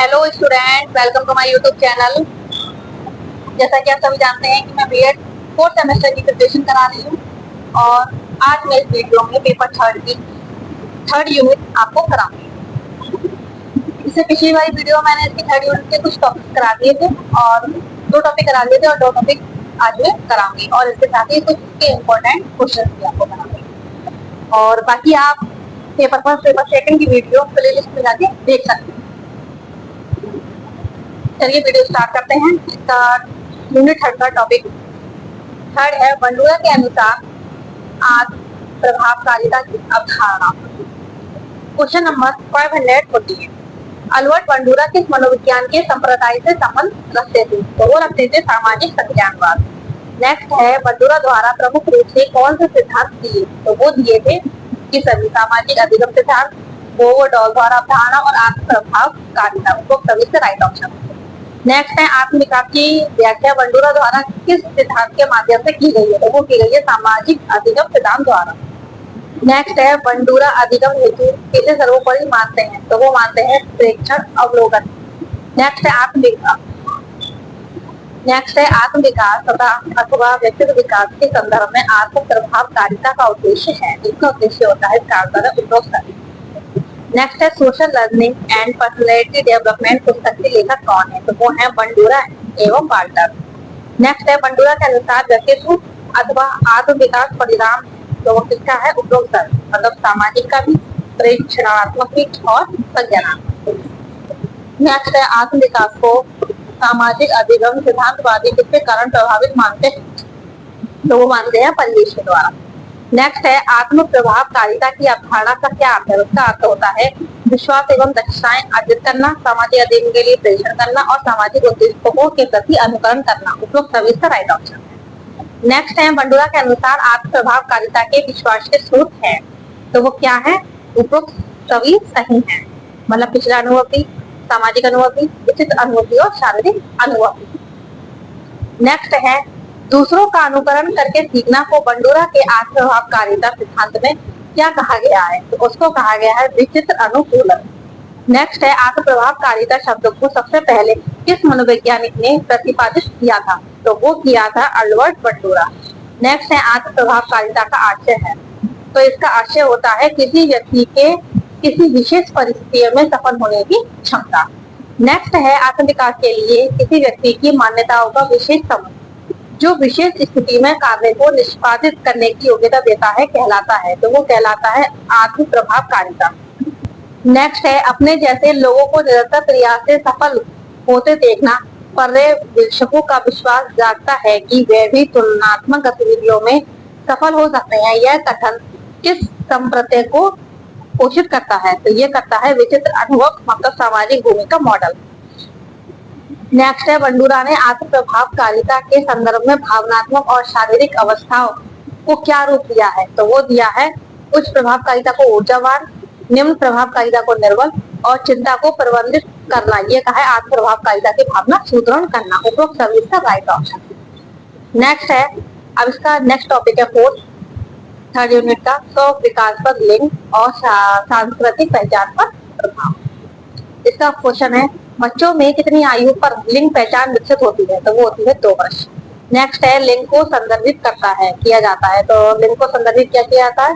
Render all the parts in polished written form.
Hello student, welcome to my YouTube channel. जैसा कि आप सभी जानते हैं कि मैं बीएड फोर्थ सेमेस्टर की प्रिपरेशन करा रही हूँ और आज मैं इस वीडियो में पेपर थर्ड की थर्ड यूनिट आपको कराऊंगी। इससे पिछली वाली वीडियो में मैंने इसकी थर्ड यूनिट के कुछ टॉपिक करा दिए थे और दो टॉपिक करा दिए थे और दो टॉपिक आज मैं कराऊंगी और इसके साथ ही कुछ इसके इम्पोर्टेंट क्वेश्चन भी आपको कराऊंगी। और बाकी आप पेपर सेकंड की वीडियो प्लेलिस्ट में जाके देख सकते हैं। चलिए वीडियो स्टार्ट करते हैं। इसका यूनिट थर्ड का टॉपिक थर्ड है बंडूरा के अनुसार आत्म प्रभावकारिता की अवधारणा। Question number 548। अल्बर्ट बंडूरा किस मनोविज्ञान के संप्रदाय से संबंध रखते थे? तो वो रखते थे सामाजिक संज्ञानवाद। नेक्स्ट है बंडूरा द्वारा प्रमुख रूप से कौन से सिद्धांत दिए? तो वो दिए थे कि सभी सामाजिक अधिगम सिद्धांत, बोवरडॉल द्वारा अवधारणा और आत्म प्रभावकारिता। वो सभी से राइट ऑप्शन। नेक्स्ट है आत्मविकास की व्याख्या बंडूरा द्वारा किस सिद्धांत के माध्यम से की गई है? तो वो की गई है सामाजिक अधिगम सिद्धांत द्वारा। नेक्स्ट है बंडूरा अधिगम हेतु किसे सर्वोपरि मानते हैं? तो वो मानते हैं प्रेक्षण अवलोकन। नेक्स्ट है आत्मविकास तथा अथवा व्यक्तिगत विकास के संदर्भ में आत्म प्रभावकारिता का उद्देश्य है। इसका उद्देश्य होता है नेक्स्ट है social learning and personality development पुस्तक के लेखक कौन है? तो वो है बंडूरा एवं वाल्टर। नेक्स्ट है बंडूरा के अनुसार व्यक्तित्व अथवा आत्म विकास परिणाम तो वो किसका है? उपरोक्त मतलब सामाजिक का भी, प्रेक्षणात्मक भी और संज्ञानात्मक। नेक्स्ट है आत्म विकास को सामाजिक अधिगम सिद्धांतवादी किसके कारण प्रभावित मानते हैं? तो वो मानते हैं परिवेश के द्वारा। नेक्स्ट है आत्म प्रभावकारिता की अवधारणा का क्या अर्थ है? उसका अर्थ होता है विश्वास एवं दक्षताएं अर्जित करना, सामाजिक अधिगम के लिए प्रेषण करना और सामाजिक उद्देश्यों के प्रति अनुकरण करना। उपरोक्त सभी का राइट ऑप्शन है। नेक्स्ट है बंडूरा के अनुसार आत्म प्रभावकारिता के विश्वास के स्रोत है। तो वो क्या है? उपरोक्त सभी सही है। मतलब पिछला अनुभूति, सामाजिक अनुभूति, उचित अनुभूति और शारीरिक अनुभूति। नेक्स्ट है दूसरों का अनुकरण करके सीखना को बंडूरा के आत्म प्रभावकारिता सिद्धांत में क्या कहा गया है? तो उसको कहा गया है विचित्र अनुकूलन। नेक्स्ट है आत्म प्रभावकारिता शब्द को सबसे पहले किस मनोवैज्ञानिक ने प्रतिपादित किया था? तो वो किया था अल्बर्ट बंडूरा। नेक्स्ट है आत्म प्रभावकारिता का आशय है। तो इसका आशय होता है किसी व्यक्ति के किसी विशेष परिस्थितियों में सफल होने की क्षमता। नेक्स्ट है आत्मविकास के लिए किसी व्यक्ति की मान्यताओं का विशेष समूह जो विशेष स्थिति में कार्य को निष्पादित करने की योग्यता देता है कहलाता है। तो वो कहलाता है आत्म प्रभावकारिता। नेक्स्ट है अपने जैसे लोगों को निरंतर प्रयास से सफल होते देखना पर्यवेक्षकों का विश्वास जागता है कि वे भी तुलनात्मक गतिविधियों में सफल हो सकते हैं। यह कथन किस संप्रदाय को पोषित करता है? तो ये करता है विचित्र अनुभव मतलब सामाजिक भूमिका मॉडल। नेक्स्ट है बंडूरा ने आत्म प्रभावकारिता के संदर्भ में भावनात्मक और शारीरिक अवस्थाओं को क्या रूप दिया है? तो वो दिया है उच्च प्रभावकारिता को ऊर्जावान, निम्न प्रभावकारिता को निर्बल और चिंता को प्रबंधित करना। ये कहा है आत्म प्रभावकारिता की भावना सुदृढ़ करना। उपरोक्त सभी इसका राइट ऑप्शन। नेक्स्ट है अब इसका नेक्स्ट टॉपिक है फोर्थ थर्ड यूनिट का स्व विकास पर लिंग और सांस्कृतिक पहचान पर प्रभाव। इसका क्वेश्चन है बच्चों में कितनी आयु पर लिंग पहचान विकसित होती है? तो वो होती है 2 वर्ष। नेक्स्ट है लिंग को संदर्भित करता है किया जाता है। तो लिंग को संदर्भित क्या किया जाता है?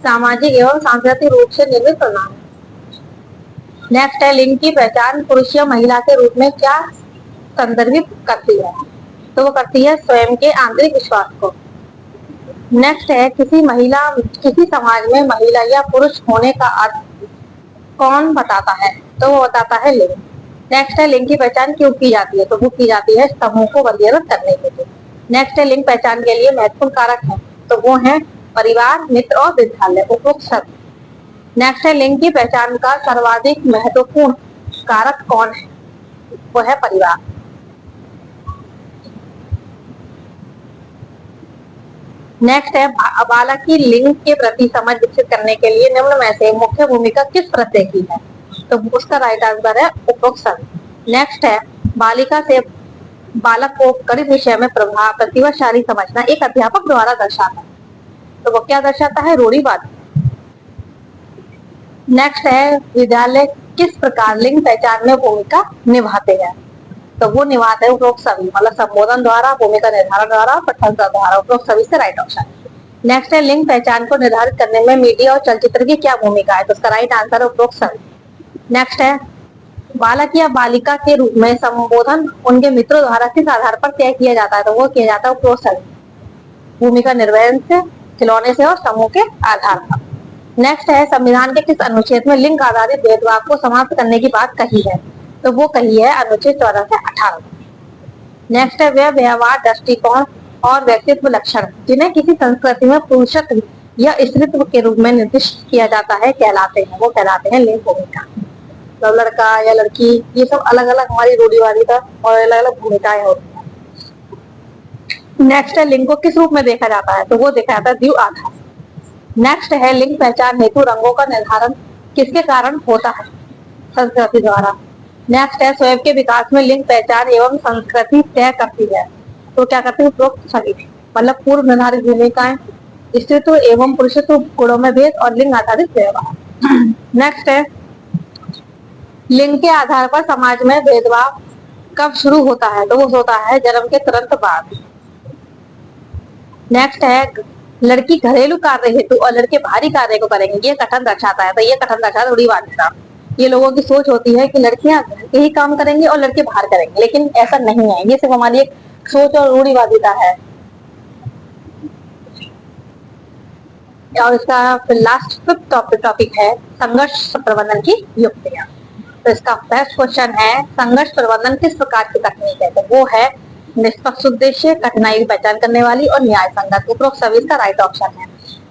सामाजिक एवं सांस्कृतिक रूप से निर्मित प्रणाली। नेक्स्ट है लिंग की पहचान पुरुष या महिला के रूप में क्या संदर्भित करती है? तो वो करती है स्वयं के आंतरिक विश्वास को। नेक्स्ट है किसी समाज में महिला या पुरुष होने का अर्थ कौन बताता है? तो वो बताता है लिंग। नेक्स्ट है लिंग की पहचान क्यों की जाती है? तो वो की जाती है समूह को वर्गीकृत करने के लिए। नेक्स्ट है लिंग पहचान के लिए महत्वपूर्ण कारक है। तो वो है परिवार, मित्र और विद्यालय। उपरोक्त सब। नेक्स्ट है लिंग की पहचान का सर्वाधिक महत्वपूर्ण कारक कौन है? वो है परिवार। नेक्स्ट है बालक की लिंग के प्रति समझ विकसित करने के लिए निम्न में से मुख्य भूमिका किस प्रत्यय की है? तो उसका राइट आंसर है उपरोक्त सभी। नेक्स्ट है बालिका से बालक को गणित विषय में प्रतिभाशाली समझना एक अध्यापक द्वारा दर्शाता है। तो वो क्या दर्शाता है? रूढ़िवाद। नेक्स्ट है विद्यालय किस प्रकार लिंग पहचान में भूमिका निभाते हैं। तो वो निभाते हैं उपरोक्त सभी, मतलब संबोधन द्वारा, भूमिका निर्धारण द्वारा, पठन द्वारा, उपरोक्त सभी से राइट ऑप्शन। नेक्स्ट है लिंग पहचान को निर्धारित करने में मीडिया और चलचित्र की क्या भूमिका है। तो उसका राइट आंसर है उपरोक्त सभी। नेक्स्ट है बालक या बालिका के रूप में संबोधन उनके मित्रों द्वारा किस आधार पर तय किया जाता है। तो वो किया जाता है उपरोक्त सभी, भूमिका निर्वहन से, खिलौने से और समूह के आधार पर। नेक्स्ट है संविधान के किस अनुच्छेद में लिंग आधारित भेदभाव को समाप्त करने की बात कही है। तो वो कही है अनुच्छेद 14 से 18। नेक्स्ट है वह व्यवहार, दृष्टिकोण और व्यक्तित्व लक्षण जिन्हें किसी संस्कृति में पुरुषत्व या स्त्रीत्व के रूप में निर्दिष्ट किया जाता है कहलाते हैं, वो कहलाते हैं लिंग भूमिका। तो लड़का या लड़की ये सब अलग अलग हमारी रूढ़िवादिता और अलग अलग भूमिकाएं होती हैं। नेक्स्ट है लिंग को किस रूप में देखा जाता है। तो वो देखा जाता है द्विव आधार। नेक्स्ट है लिंग पहचान हेतु रंगों का निर्धारण किसके कारण होता है। संस्कृति द्वारा। नेक्स्ट है स्वयं के विकास में लिंग पहचान एवं संस्कृति तय करती है। तो क्या करती है उपरोक्त सभी, मतलब पूर्व निर्धारित भूमिकाएं, स्त्रीत्व एवं पुरुषत्व गुणों में भेद और लिंग आधारित व्यवहार। नेक्स्ट है लिंग के आधार पर समाज में भेदभाव कब शुरू होता है। तो वो होता है जन्म के तुरंत बाद। नेक्स्ट है लड़की घरेलू कार्य हेतु और लड़के बाहरी कार्य को करेंगे, ये कथन दर्शाता है। तो ये कथन दर्शाता है रूढ़िवादिता। ये लोगों की सोच होती है कि लड़कियां घर के ही काम करेंगे और लड़के बाहर करेंगे, लेकिन ऐसा नहीं है। ये सिर्फ हमारी एक सोच और रूढ़िवादिता है। और इसका लास्ट फिफ्थ टॉपिक है संघर्ष प्रबंधन की युक्तियां। तो इसका फर्स्ट क्वेश्चन है संघर्ष प्रबंधन किस प्रकार की तकनीक है। तो वो है निष्पक्ष उद्देश्य, कठिनाई की पहचान करने वाली और न्याय संगत। उपरोक्त सभी इसका राइट ऑप्शन है।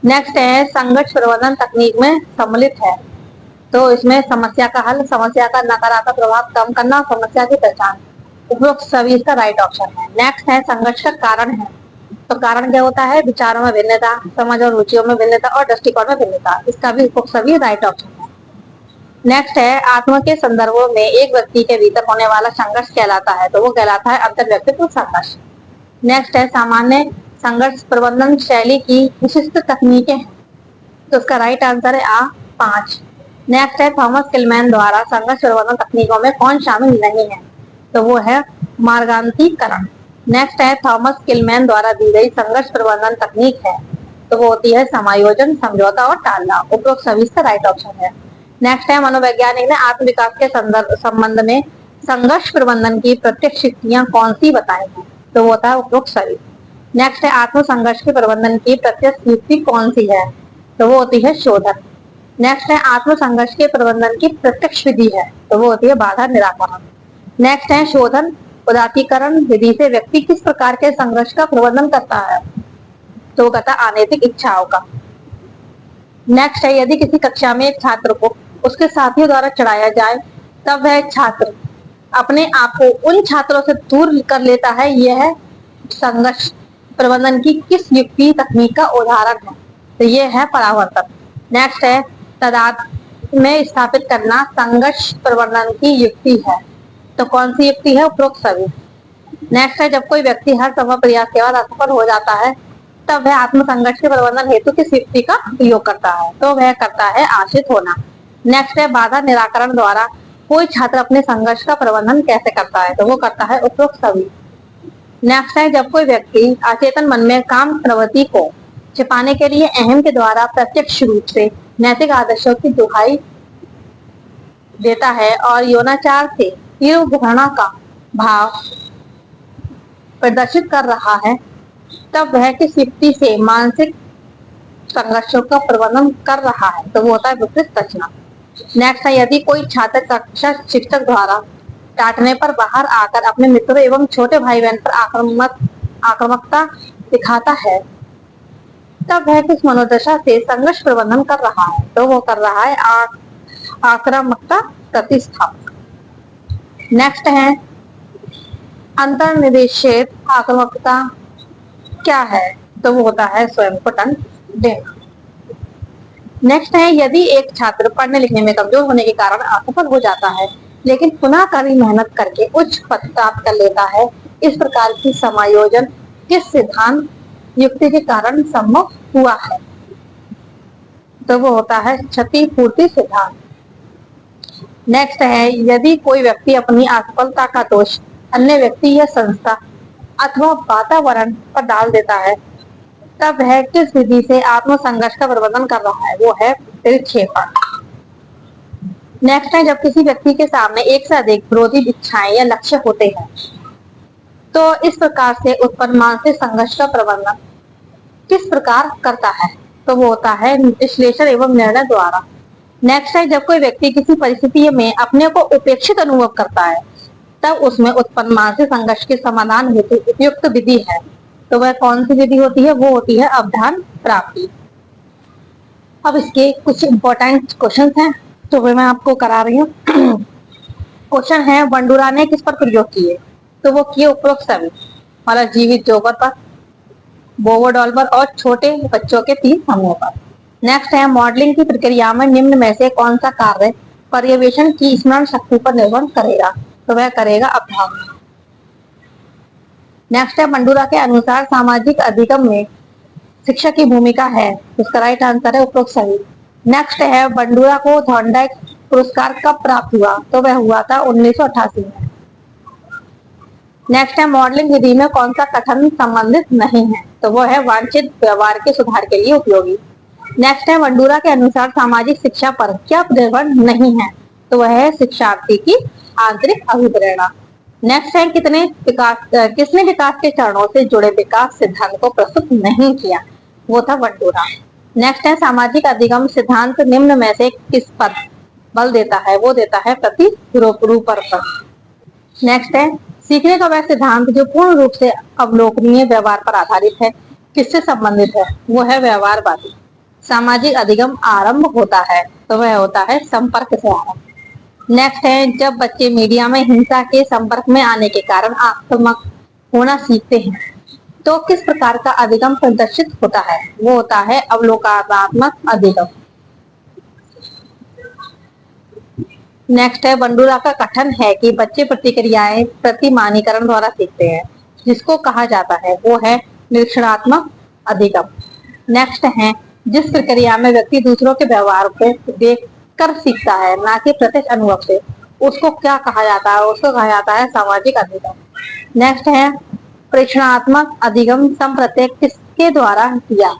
नेक्स्ट है संघर्ष प्रबंधन तकनीक में सम्मिलित है। तो इसमें समस्या का हल, समस्या का नकारात्मक प्रभाव कम करना, समस्या की पहचान। उपरोक्त सभी इसका राइट ऑप्शन है। नेक्स्ट है संघर्ष का कारण है। तो कारण क्या होता है, विचारों में भिन्नता, समझ और रुचियों में भिन्नता और दृष्टिकोण में भिन्नता। इसका भी उपरोक्त सभी राइट ऑप्शन है। नेक्स्ट है आत्मा के संदर्भों में एक व्यक्ति के भीतर होने वाला संघर्ष कहलाता है। तो वो कहलाता है अंतर व्यक्तित्व संघर्ष। नेक्स्ट है सामान्य संघर्ष प्रबंधन शैली की विशिष्ट तकनीकें हैं। तो उसका राइट आंसर है आ 5। नेक्स्ट है थॉमस किलमैन द्वारा संघर्ष प्रबंधन तकनीकों में कौन शामिल नहीं है। तो वो है मार्गान्तीकरण। नेक्स्ट है थॉमस किलमैन द्वारा दी गई संघर्ष प्रबंधन तकनीक है। तो वो होती है समायोजन, समझौता और टालना। उपरोक्त सभी इसका राइट ऑप्शन है। नेक्स्ट है मनोवैज्ञानिक ने आत्मविकास के संबंध में संघर्ष प्रबंधन की प्रत्यक्ष युक्तियां कौन सी बताई हैं। तो वो होता है उपरोक्त सभी। नेक्स्ट है आत्म संघर्ष के प्रबंधन की प्रत्यक्ष युक्ति कौन सी है। तो वो होती है शोधन। नेक्स्ट है आत्म संघर्ष के प्रबंधन की प्रत्यक्ष विधि है। तो वो होती है बाधा निराकरण। नेक्स्ट है शोधन उदात्तीकरण विधि से व्यक्ति किस प्रकार के संघर्ष का प्रबंधन करता है। तो वो कहता है अनैतिक इच्छाओं का। नेक्स्ट है यदि किसी कक्षा में एक छात्र को उसके साथियों द्वारा चढ़ाया जाए तब वह छात्र अपने आप को उन छात्रों से दूर कर लेता है, यह संघर्ष प्रबंधन की किस युक्ति तकनीक का उदाहरण है। तो ये है परावर्तन। नेक्स्ट है तादाद में स्थापित करना संघर्ष प्रबंधन की युक्ति है। तो कौन सी युक्ति है, उपरोक्त सभी। नेक्स्ट है जब कोई व्यक्ति हर संभव प्रयास के बाद असफल हो जाता है तब वह आत्म संघर्ष के प्रबंधन हेतु किस युक्ति का उपयोग करता है। तो वह करता है आश्रित होना। नेक्स्ट है बाधा निराकरण द्वारा कोई छात्र अपने संघर्ष का प्रबंधन कैसे करता है। तो वो करता है उपरोक्त सभी। नेक्स्ट है जब कोई व्यक्ति अचेतन मन में काम प्रवृत्ति को छिपाने के लिए अहम के द्वारा प्रत्यक्ष रूप से नैतिक आदर्शों की दुहाई देता है और यौनाचार से तीव्र घृणा का भाव प्रदर्शित कर रहा है तब वह किस युक्ति से मानसिक संघर्षों का प्रबंधन कर रहा है। तो वो होता है विपरीत रचना। नेक्स्ट है यदि कोई छात्र कक्षा शिक्षक द्वारा डांटने पर बाहर आकर अपने मित्रों एवं छोटे भाई बहन पर आक्रामकता दिखाता है तब वह किस मनोदशा से संघर्ष प्रबंधन कर रहा है। तो वो कर रहा है आक्रामकता प्रतिस्थापन। नेक्स्ट है अंतर्निदेशित आक्रामकता क्या है। तो वो होता है स्वयं को टन देना। नेक्स्ट है यदि एक छात्र पढ़ने लिखने में कमजोर होने के कारण असफल हो जाता है लेकिन पुनः कड़ी मेहनत करके उच्च पद प्राप्त कर लेता है, इस प्रकार की समायोजन किस सिद्धांत युक्ति के कारण संभव हुआ है। तो वो होता है क्षतिपूर्ति सिद्धांत। नेक्स्ट है, यदि कोई व्यक्ति अपनी असफलता का दोष अन्य व्यक्ति या संस्था अथवा वातावरण पर डाल देता है, तब वह किस विधि से आत्मसंघर्ष का प्रबंधन कर रहा है? वो है प्रतिक्षेपण। नेक्स्ट है, जब किसी व्यक्ति के सामने एक से अधिक विरोधी इच्छाएं या लक्ष्य होते हैं, तो इस प्रकार से उत्पन्न मानसिक संघर्ष का प्रबंधन किस प्रकार करता है? तो वो होता है विश्लेषण एवं निर्णय द्वारा। नेक्स्ट है, जब कोई व्यक्ति किसी परिस्थिति में अपने को उपेक्षित अनुभव करता है, तब उसमें उत्पन्न मानसिक संघर्ष के समाधान हेतु उपयुक्त विधि है। तो वह कौन सी विधि होती है? वो होती है अवधान प्राप्ति। अब इसके कुछ इंपॉर्टेंट क्वेश्चंस हैं, तो वे मैं आपको करा रही हूँ। क्वेश्चन है, बंडूरा ने किस पर प्रयोग किए? तो वो किए उपरोक्त सभी, मतलब जीवित जोकर पर, बोवो डॉल पर और छोटे बच्चों के 3 समूहों पर। नेक्स्ट है, मॉडलिंग की प्रक्रिया में निम्न में से कौन सा कार्य पर्यवेक्षण की स्मरण शक्ति पर निर्भर करेगा? तो वह करेगा अवधान। नेक्स्ट है, बंडूरा के अनुसार सामाजिक अधिगम में शिक्षा की भूमिका है। इसका राइट आंसर है उपरोक्त सभी। नेक्स्ट है, बंडूरा को थॉर्नडाइक पुरस्कार कब प्राप्त हुआ? तो वह हुआ था 1988 में। नेक्स्ट है, मॉडलिंग विधि में कौन सा कथन संबंधित नहीं है? तो वो है वांछित व्यवहार के सुधार के लिए उपयोगी। नेक्स्ट है, बंडूरा के अनुसार सामाजिक शिक्षा पर क्या निर्भर नहीं है? तो वह है शिक्षार्थी की आंतरिक अभिप्रेरणा। नेक्स्ट है, किसने विकास के चरणों से जुड़े विकास सिद्धांत को प्रस्तुत नहीं किया? वो था बंडूरा। नेक्स्ट है, सामाजिक अधिगम सिद्धांत निम्न में से किस पर बल देता है? वो देता है प्रतिरूपर पर। नेक्स्ट है, सीखने का वह सिद्धांत जो पूर्ण रूप से अवलोकनीय व्यवहार पर आधारित है, किससे संबंधित है? वो है व्यवहारवादी। सामाजिक अधिगम आरंभ होता है, तो वह होता है संपर्क से आरंभ। नेक्स्ट है, जब बच्चे मीडिया में हिंसा के संपर्क में आने के कारण आक्रामक होना सीखते हैं, तो किस प्रकार का अधिगम प्रदर्शित होता है? वो होता है अवलोकनात्मक अधिगम। नेक्स्ट है, बंडूरा का कथन है कि बच्चे प्रतिक्रियाएं प्रतिमानीकरण द्वारा सीखते हैं, जिसको कहा जाता है वो है निरीक्षणात्मक अधिगम। नेक्स्ट है, जिस प्रक्रिया में व्यक्ति दूसरों के व्यवहार को देख कर सीखता है, ना कि प्रत्यक्ष अनुभव से, उसको क्या कहा जाता है? उसको कहा जाता है सामाजिक अधिगम। नेक्स्ट है, प्रेक्षणात्मक अधिगम संप्रत्यय किसके द्वारा दिया?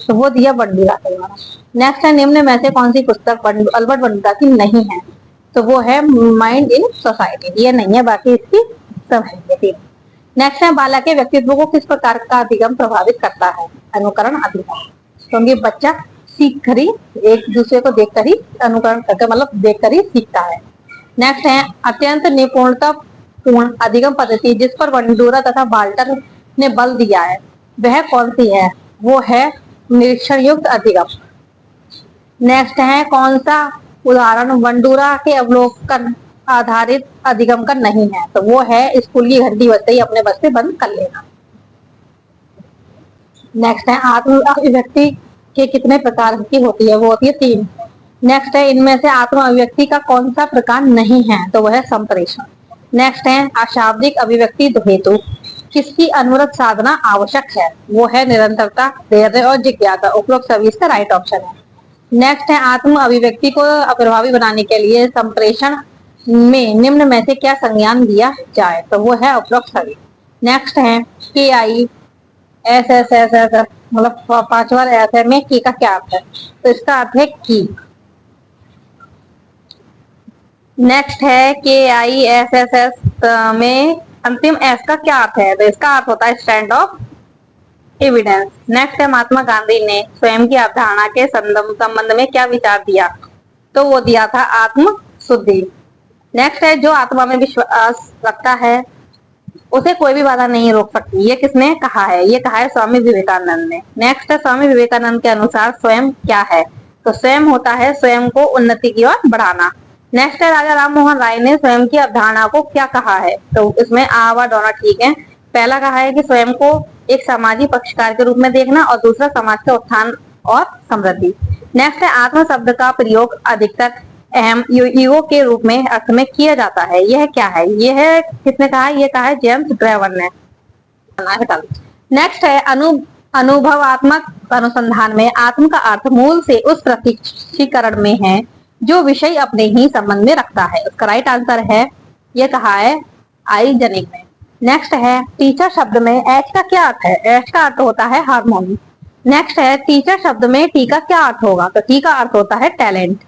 तो वो दिया बंडूरा के द्वारा। नेक्स्ट है, निम्न में से कौन सी पुस्तक अल्बर्ट बंडूरा की नहीं है? तो वो है माइंड इन सोसाइटी। ये नहीं है, बाकी इसकी सब है। नेक्स्ट है, बालक के व्यक्तित्व को किस प्रकार का अधिगम प्रभावित करता है? अनुकरण अधिगम, क्योंकि बच्चा सीख कर ही, एक दूसरे को देखकर ही अनुकरण करके, मतलब देखकर ही सीखता है। नेक्स्ट है, अत्यंत निपुणता पूर्ण अधिगम पद्धति जिस पर बंडूरा तथा वाल्टर ने बल दिया है, वह कौन सी है? वो है निरीक्षण युक्त अधिगम। नेक्स्ट है, कौन सा उदाहरण बंडूरा के अवलोकन आधारित अधिगम का नहीं है? तो वो है स्कूल की घंटी बजते ही अपने बस से बंद कर लेना। नेक्स्ट है, आत्म अभिव्यक्ति के कितने प्रकार की होती है? वो होती है 3। नेक्स्ट है, इनमें से आत्म अभिव्यक्ति का कौन सा प्रकार नहीं है? तो वह है संप्रेषण। नेक्स्ट है, अशाब्दिक अभिव्यक्ति हेतु किसकी अनवरत साधना आवश्यक है? वो है निरंतरता, धैर्य और जिज्ञासा। उपरोक्त सभी इसका राइट ऑप्शन है। नेक्स्ट है, आत्म अभिव्यक्ति को प्रभावी बनाने के लिए संप्रेषण में निम्न में से क्या संज्ञान दिया जाए? तो वो है उपरोक्त सभी। नेक्स्ट है, KISSSS, मतलब 5 बार एस है में की का क्या अर्थ है? तो इसका अर्थ है की। नेक्स्ट है, KISSS में अंतिम एस का क्या अर्थ है? तो इसका अर्थ होता है स्टैंड ऑफ एविडेंस। नेक्स्ट है, महात्मा गांधी ने स्वयं की अवधारणा के संबंध में क्या विचार दिया? तो वो दिया था आत्म शुद्धि। नेक्स्ट है, जो आत्मा में विश्वास रखता है उसे कोई भी बाधा नहीं रोक सकती। ये किसने कहा है? ये कहा है स्वामी विवेकानंद ने। नेक्स्ट है, स्वामी विवेकानंद के अनुसार स्वयं क्या है? तो स्वयं होता है स्वयं को उन्नति की ओर बढ़ाना। नेक्स्ट है, राजा राम मोहन राय ने स्वयं की अवधारणा को क्या कहा है? तो इसमें आ व दोनों ठीक है। पहला कहा है कि स्वयं को एक सामाजिक पक्षकार के रूप में देखना, और दूसरा समाज का उत्थान और समृद्धि। नेक्स्ट है, आत्म शब्द का प्रयोग अधिकतर अहम ईगो के रूप में अर्थ में किया जाता है। यह क्या है? यह है किसने कहा है? ये कहा है जेम्स ड्रेवर ने। नेक्स्ट है, अनुभवात्मक अनुसंधान में आत्म का अर्थ मूल से उस प्रत्यक्षीकरण में है जो विषय अपने ही संबंध में रखता है। उसका राइट आंसर है, ये कहा है आइजनिक ने। नेक्स्ट है टीचर शब्द में एच का क्या अर्थ है? एच का अर्थ होता है हार्मोनी। नेक्स्ट है टीचर शब्द में टी का क्या अर्थ होगा? तो टी का अर्थ होता है टैलेंट।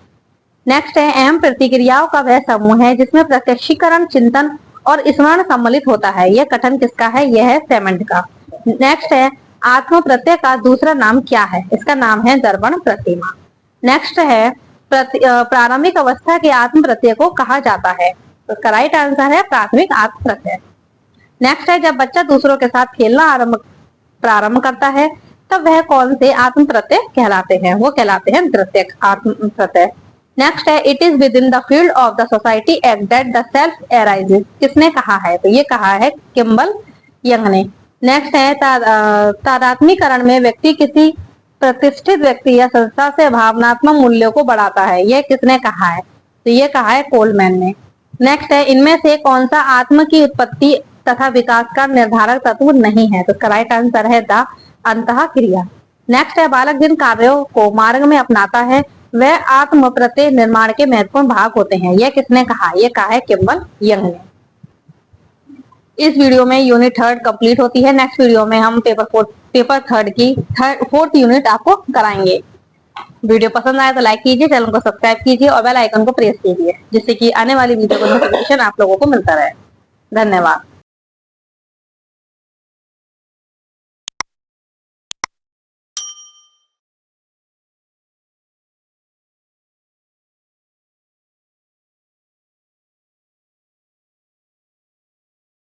नेक्स्ट है अहम प्रतिक्रियाओं का वह समूह है जिसमें प्रत्यक्षीकरण, चिंतन और स्मरण सम्मिलित होता है। यह कथन किसका है? यह है सेमंड का। नेक्स्ट है आत्म प्रत्यय का दूसरा नाम क्या है? इसका नाम है दर्पण प्रतिमा। नेक्स्ट है प्रारंभिक अवस्था के आत्म प्रत्यय को कहा जाता है। तो इसका राइट आंसर है प्राथमिक आत्म प्रत्यय। नेक्स्ट है जब बच्चा दूसरों के साथ खेलना प्रारंभ करता है तब वह कौन से आत्म प्रत्यय कहलाते हैं? वो कहलाते हैं द्वितीयक आत्म प्रत्यय। नेक्स्ट है it is with in the field of the society at that the self arises. किसने कहा है? तो ये कहा है किम्बल यंग ने। नेक्स्ट है तादात्मीकरण में व्यक्ति किसी प्रतिष्ठित व्यक्ति या संस्था से भावनात्मक मूल्यों को बढ़ाता है। यह किसने कहा है? तो ये कहा है कोलमैन ने। नेक्स्ट है इनमें से कौन सा आत्म की उत्पत्ति तथा विकास का निर्धारक तत्व नहीं है? तो इसका राइट आंसर है द अंतः क्रिया। नेक्स्ट है बालक जिन कार्यों को मार्ग में अपनाता है वह आत्म प्रत्यय निर्माण के महत्वपूर्ण भाग होते हैं। यह किसने कहा? यह कहा है किम्बल यंग ने। इस वीडियो में यूनिट 3 कंप्लीट होती है। नेक्स्ट वीडियो में हम पेपर 3 की 4th यूनिट आपको कराएंगे। वीडियो पसंद आए तो लाइक कीजिए, चैनल को सब्सक्राइब कीजिए और बेल आइकन को प्रेस कीजिए जिससे कि आने वाली वीडियो का नोटिफिकेशन आप लोगों को मिलता रहे। धन्यवाद।